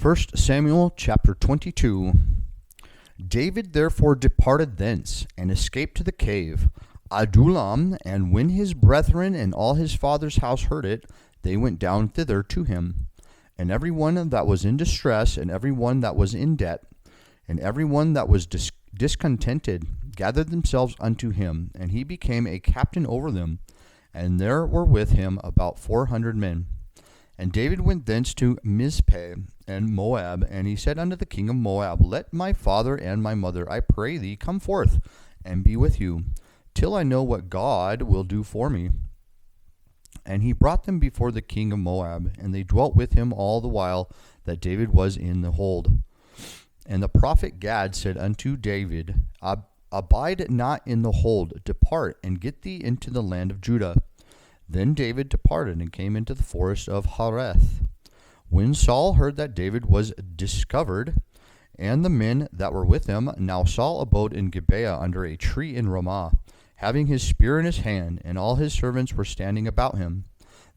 1 Samuel chapter 22. David therefore departed thence, and escaped to the cave Adullam, and when his brethren and all his father's house heard it, they went down thither to him. And every one that was in distress, and every one that was in debt, and every one that was discontented, gathered themselves unto him, and he became a captain over them. And there were with him about 400 men. And David went thence to Mizpeh of Moab, and he said unto the king of Moab, Let my father and my mother, I pray thee, come forth, and be with you, till I know what God will do for me. And he brought them before the king of Moab, and they dwelt with him all the while that David was in the hold. And the prophet Gad said unto David, Abide not in the hold, depart, and get thee into the land of Judah. Then David departed and came into the forest of Hareth. When Saul heard that David was discovered, and the men that were with him, now Saul abode in Gibeah under a tree in Ramah, having his spear in his hand, and all his servants were standing about him.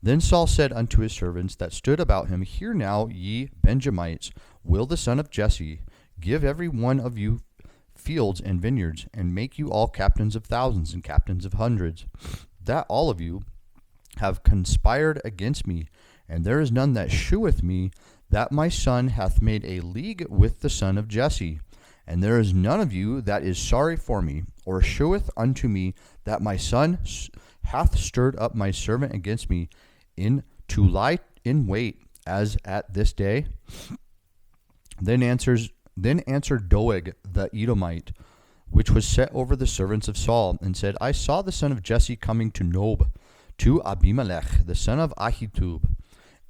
Then Saul said unto his servants that stood about him, Hear now, ye Benjamites, will the son of Jesse give every one of you fields and vineyards, and make you all captains of thousands and captains of hundreds, that all of you have conspired against me, and there is none that sheweth me that my son hath made a league with the son of Jesse. And there is none of you that is sorry for me, or sheweth unto me that my son hath stirred up my servant against me, to lie in wait as at this day. Then answered Doeg the Edomite, which was set over the servants of Saul, and said, I saw the son of Jesse coming to Nob, to Abimelech, the son of Ahitub.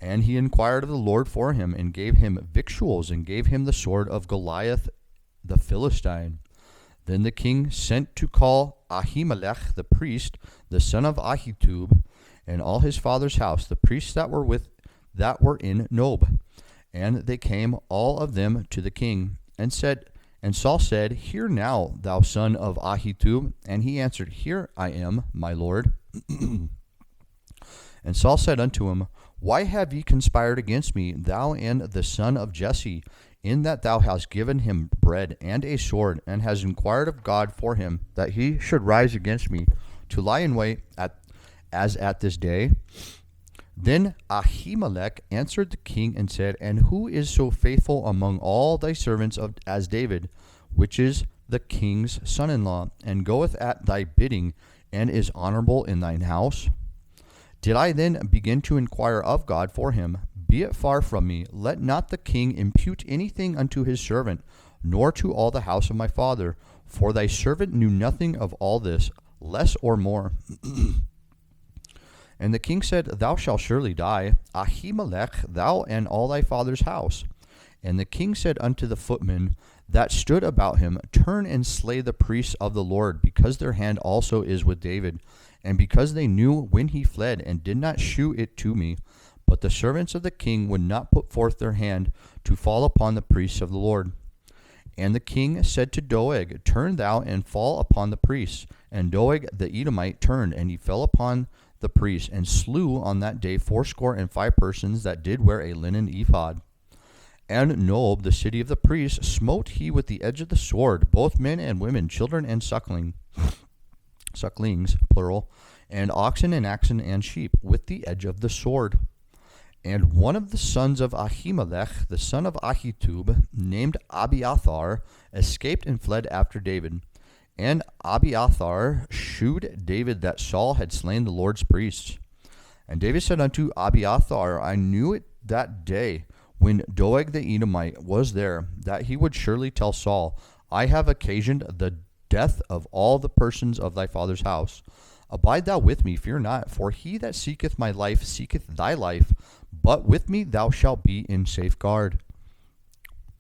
And he inquired of the Lord for him, and gave him victuals, and gave him the sword of Goliath the Philistine. Then the king sent to call Ahimelech the priest, the son of Ahitub, and all his father's house, the priests that were in Nob. And they came all of them to the king, and Saul said, Hear now, thou son of Ahitub. And he answered, Here I am, my lord. And Saul said unto him, Why have ye conspired against me, thou and the son of Jesse, in that thou hast given him bread and a sword, and hast inquired of God for him, that he should rise against me, to lie in wait as at this day? Then Ahimelech answered the king and said, And who is so faithful among all thy servants as David, which is the king's son-in-law, and goeth at thy bidding, and is honorable in thine house? Did I then begin to inquire of God for him? Be it far from me. Let not the king impute anything unto his servant, nor to all the house of my father. For thy servant knew nothing of all this, less or more. And the king said, Thou shalt surely die, Ahimelech, thou and all thy father's house. And the king said unto the footmen that stood about him, Turn and slay the priests of the Lord, because their hand also is with David, and because they knew when he fled, and did not shew it to me. But the servants of the king would not put forth their hand to fall upon the priests of the Lord. And the king said to Doeg, Turn thou and fall upon the priests. And Doeg the Edomite turned, and he fell upon the priests, and slew on that day 85 persons that did wear a linen ephod. And Nob, the city of the priests, smote he with the edge of the sword, both men and women, children and sucklings, plural, and oxen and sheep, with the edge of the sword. And one of the sons of Ahimelech, the son of Ahitub, named Abiathar, escaped and fled after David. And Abiathar shewed David that Saul had slain the Lord's priests. And David said unto Abiathar, I knew it that day, when Doeg the Edomite was there, that he would surely tell Saul, I have occasioned the death of all the persons of thy father's house. Abide thou with me, fear not, for he that seeketh my life seeketh thy life, but with me thou shalt be in safeguard.